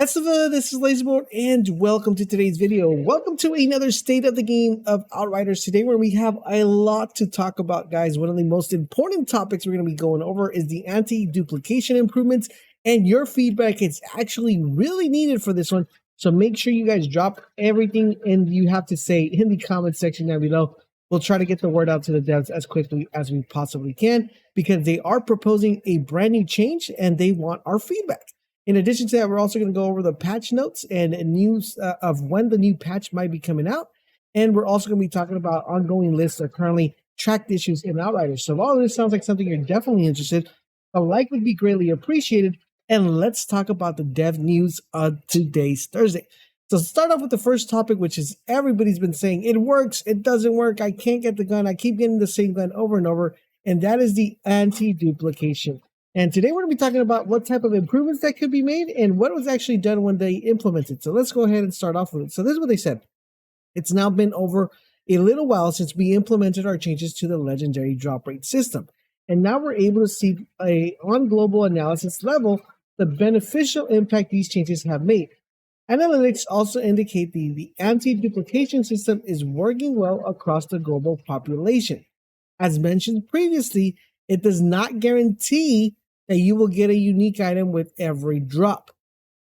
This is LaserBolt, and welcome to today's video. Welcome to another state of the game of Outriders today, where we have a lot to talk about, guys. One of the most important topics we're going to be going over is the anti-duplication improvements, and your feedback is actually really needed for this one. So make sure you guys drop everything and you have to say in the comment section down below. We'll try to get the word out to the devs as quickly as we possibly can, because they are proposing a brand new change and they want our feedback. In addition to that, we're also going to go over the patch notes and news of when the new patch might be coming out. And we're also going to be talking about ongoing lists of currently tracked issues in Outriders. So if all of this sounds like something you're definitely interested, a like would be greatly appreciated. And let's talk about the dev news of today's Thursday. So start off with the first topic, which is everybody's been saying, it works, it doesn't work, I can't get the gun, I keep getting the same gun over and over. And that is the anti-duplication. And today we're going to be talking about what type of improvements that could be made and what was actually done when they implemented. So let's go ahead and start off with it. So this is what they said. It's now been over a little while since we implemented our changes to the legendary drop rate system. And now we're able to see on global analysis level the beneficial impact these changes have made. Analytics also indicate the anti-duplication system is working well across the global population. As mentioned previously, it does not guarantee that you will get a unique item with every drop,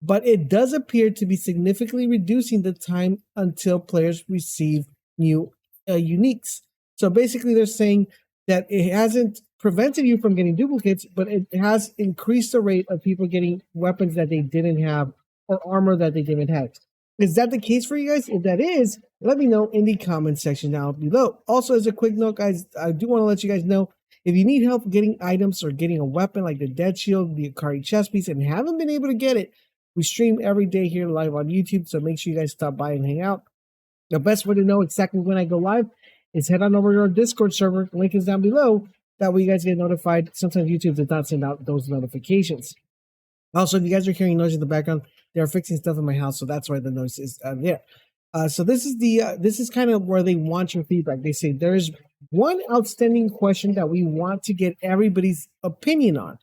but it does appear to be significantly reducing the time until players receive new uniques. So basically they're saying that it hasn't prevented you from getting duplicates, but it has increased the rate of people getting weapons that they didn't have or armor that they didn't have. Is that the case for you guys? If that is, let me know in the comment section down below. Also, as a quick note, guys, I do want to let you guys know, if you need help getting items or getting a weapon like the Dead Shield, the Akari chest piece, and haven't been able to get it, we stream every day here live on YouTube, so make sure you guys stop by and hang out. The best way to know exactly when I go live is head on over to our Discord server. Link is down below. That way you guys get notified. Sometimes YouTube does not send out those notifications. Also, if you guys are hearing noise in the background, they are fixing stuff in my house, so that's why the noise is there. So this is kind of where they want your feedback. They say there's one outstanding question that we want to get everybody's opinion on.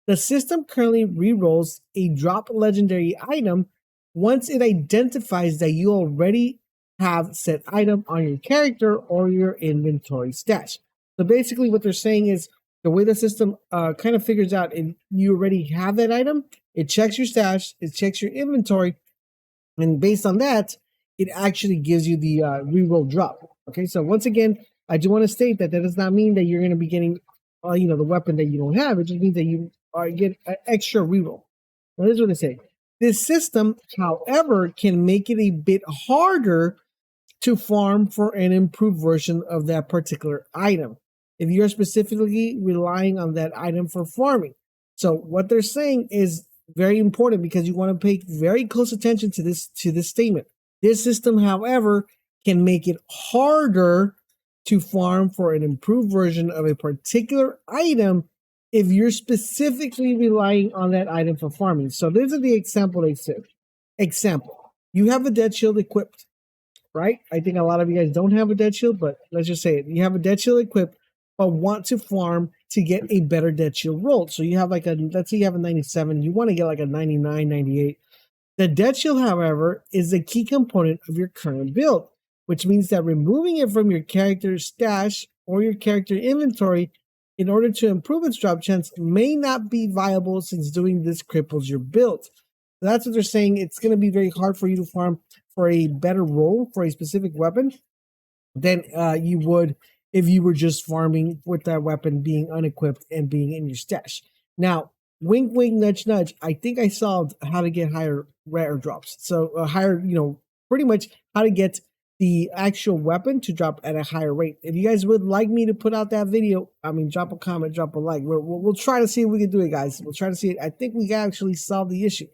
The system currently rerolls a drop legendary item once it identifies that you already have said item on your character or your inventory stash. So basically what they're saying is the way the system kind of figures out if you already have that item, it checks your stash, it checks your inventory, and based on that, it actually gives you the reroll drop. Okay, so once again, I do want to state that does not mean that you're going to be getting, the weapon that you don't have. It just means that you get an extra reroll. Now, this is what they say. This system, however, can make it a bit harder to farm for an improved version of that particular item if you're specifically relying on that item for farming. So what they're saying is very important, because you want to pay very close attention to this statement. This system, however, can make it harder to farm for an improved version of a particular item if you're specifically relying on that item for farming. So this is the example they said. Example, you have a Dead Shield equipped, right? I think a lot of you guys don't have a Dead Shield, but let's just say it. You have a Dead Shield equipped, but want to farm to get a better Dead Shield roll. So you have let's say you have a 97, you want to get like a 99, 98. The Dead Shield, however, is a key component of your current build, which means that removing it from your character's stash or your character inventory in order to improve its drop chance may not be viable, since doing this cripples your build. So that's what they're saying. It's going to be very hard for you to farm for a better roll for a specific weapon than you would if you were just farming with that weapon being unequipped and being in your stash. Now, wink, wink, nudge, nudge. I think I solved how to get higher rare drops. So higher, pretty much how to get the actual weapon to drop at a higher rate. If you guys would like me to put out that video, drop a comment, drop a like. We'll try to see if we can do it, guys. We'll try to see it. I think we can actually solve the issue.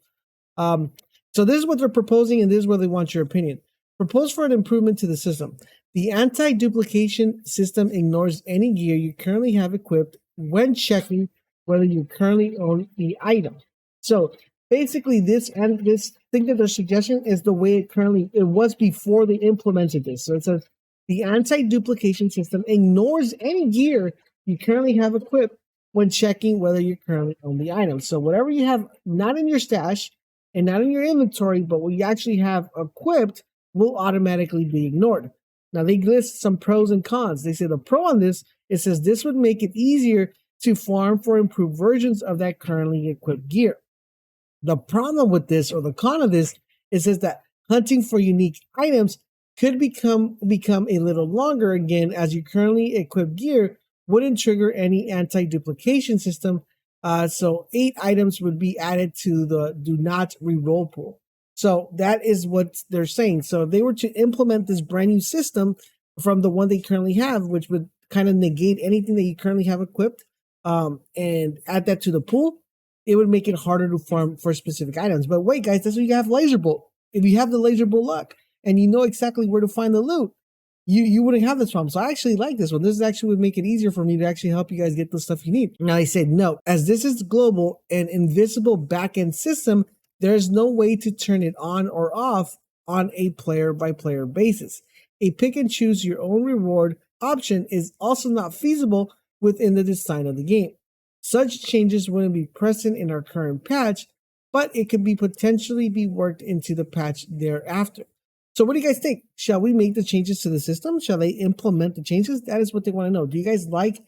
So this is what they're proposing, and this is where they want your opinion. Propose for an improvement to the system. The anti-duplication system ignores any gear you currently have equipped when checking whether you currently own the item. So basically this thing that they're suggesting is the way it was before they implemented this. So it says the anti-duplication system ignores any gear you currently have equipped when checking whether you currently own the item. So whatever you have not in your stash and not in your inventory, but what you actually have equipped will automatically be ignored. Now they list some pros and cons. They say the pro on this, it says this would make it easier to farm for improved versions of that currently equipped gear. The problem with this, or the con of this, it says that hunting for unique items could become a little longer again, as your currently equipped gear wouldn't trigger any anti-duplication system. So 8 items would be added to the do not reroll pool. So that is what they're saying. So if they were to implement this brand new system from the one they currently have, which would kind of negate anything that you currently have equipped, and add that to the pool, it would make it harder to farm for specific items. But wait, guys, that's why you have LaserBolt. If you have the LaserBolt luck and you know exactly where to find the loot, you wouldn't have this problem. So I actually like this one. This actually would make it easier for me to actually help you guys get the stuff you need. Now I said no, as this is global and invisible backend system, there's no way to turn it on or off on a player by player basis. A pick and choose your own reward option is also not feasible within the design of the game. Such changes wouldn't be present in our current patch, but it could be potentially be worked into the patch thereafter. So what do you guys think? Shall we make the changes to the system? Shall they implement the changes? That is what they want to know. Do you guys like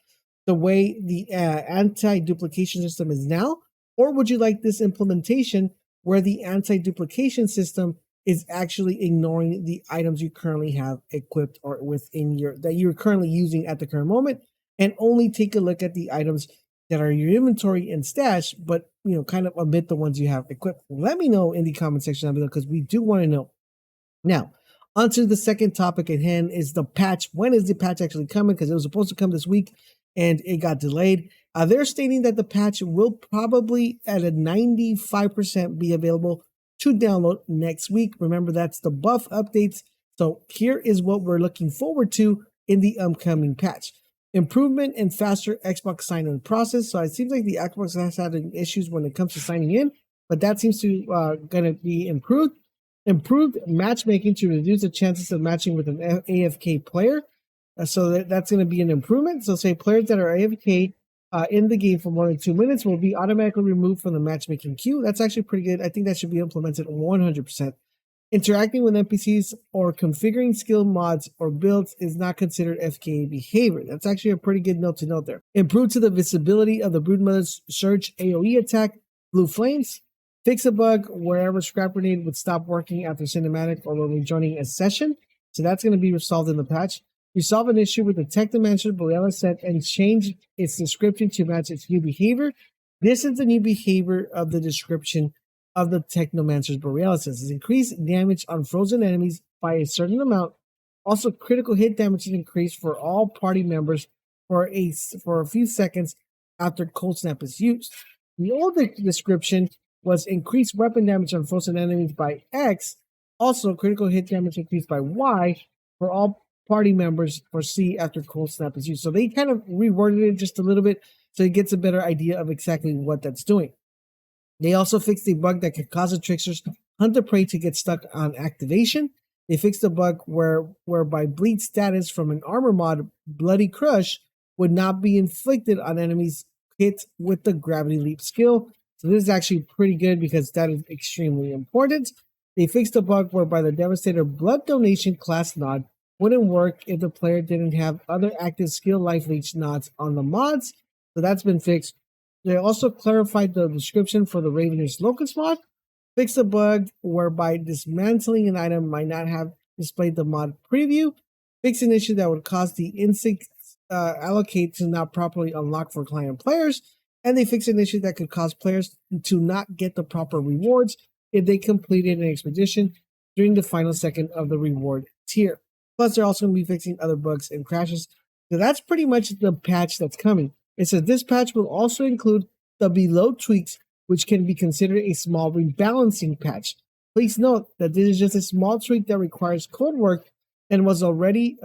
the way the anti-duplication system is now? Or would you like this implementation where the anti-duplication system is actually ignoring the items you currently have equipped or within that you're currently using at the current moment, and only take a look at the items that are in your inventory and stash, but kind of omit the ones you have equipped? Let me know in the comment section down below, because we do want to know. Now, onto the second topic at hand is the patch. When is the patch actually coming? Because it was supposed to come this week and it got delayed. They're stating that the patch will probably at a 95% be available to download next week. Remember, that's the buff updates. So here is what we're looking forward to in the upcoming patch. Improvement and faster Xbox sign-in process. So it seems like the Xbox has had issues when it comes to signing in, but that seems to going to be improved. Improved matchmaking to reduce the chances of matching with an AFK player. So that's going to be an improvement. So say players that are AFK in the game for more than 2 minutes will be automatically removed from the matchmaking queue. That's actually pretty good. I think that should be implemented 100%. Interacting with NPCs or configuring skill mods or builds is not considered FKA behavior. That's actually a pretty good note to note there. Improve to the visibility of the Broodmother's Surge AoE attack, Blue Flames. Fix a bug wherever Scrap Grenade would stop working after cinematic or when joining a session. So that's going to be resolved in the patch. Resolve an issue with the Technomancer's Borealis set and change its description to match its new behavior. This is the new behavior of the description of the Technomancer's Borealis. It's increased damage on frozen enemies by a certain amount. Also, critical hit damage is increased for all party members for a few seconds after Cold Snap is used. The old description was increased weapon damage on frozen enemies by X. Also, critical hit damage increased by Y for all party members for C after Cold Snap is used. So they kind of reworded it just a little bit so it gets a better idea of exactly what that's doing. They also fixed the bug that could cause the tricksters hunt the prey to get stuck on activation. They fixed the bug whereby bleed status from an armor mod, Bloody Crush, would not be inflicted on enemies hit with the Gravity Leap skill. So this is actually pretty good because that is extremely important. They fixed a bug whereby the Devastator Blood Donation class nod wouldn't work if the player didn't have other active skill life leech nods on the mods. So that's been fixed. They also clarified the description for the Ravener's Locust mod. Fixed a bug whereby dismantling an item might not have displayed the mod preview. Fixed an issue that would cause the insect allocate to not properly unlock for client players. And they fixed an issue that could cause players to not get the proper rewards if they completed an expedition during the final second of the reward tier. Plus, they're also going to be fixing other bugs and crashes. So that's pretty much the patch that's coming. It says this patch will also include the below tweaks, which can be considered a small rebalancing patch. Please note that this is just a small tweak that requires code work and was already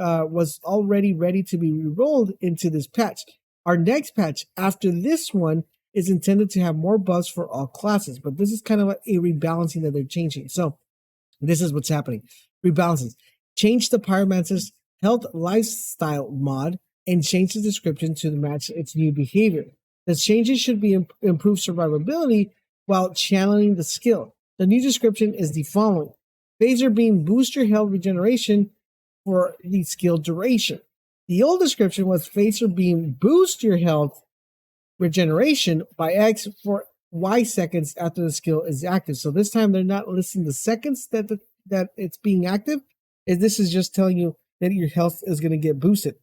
ready to be re-rolled into this patch. Our next patch after this one is intended to have more buffs for all classes, but this is kind of a rebalancing that they're changing. So this is what's happening. Rebalances. Change the Pyromancer's health lifestyle mod and change the description to match its new behavior. The changes should be improve survivability while channeling the skill. The new description is the following. Phaser Beam boosts your health regeneration for the skill duration. The old description was Phaser Beam boosts your health regeneration by X for Y seconds after the skill is active. So this time they're not listing the seconds that it's being active. This is just telling you that your health is going to get boosted.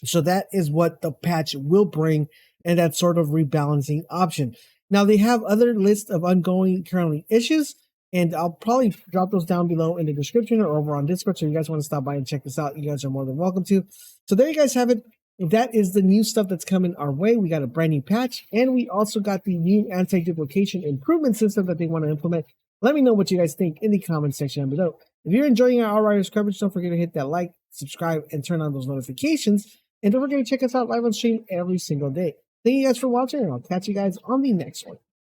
So that is what the patch will bring, and that sort of rebalancing option. Now they have other lists of ongoing currently issues, and I'll probably drop those down below in the description or over on Discord. So if you guys want to stop by and check this out, you guys are more than welcome to. So there you guys have it. That is the new stuff that's coming our way. We got a brand new patch, and we also got the new anti-duplication improvement system that they want to implement. Let me know what you guys think in the comment section down below. If you're enjoying our Outriders coverage, don't forget to hit that like, subscribe, and turn on those notifications. And don't forget to check us out live on stream every single day. Thank you guys for watching, and I'll catch you guys on the next one.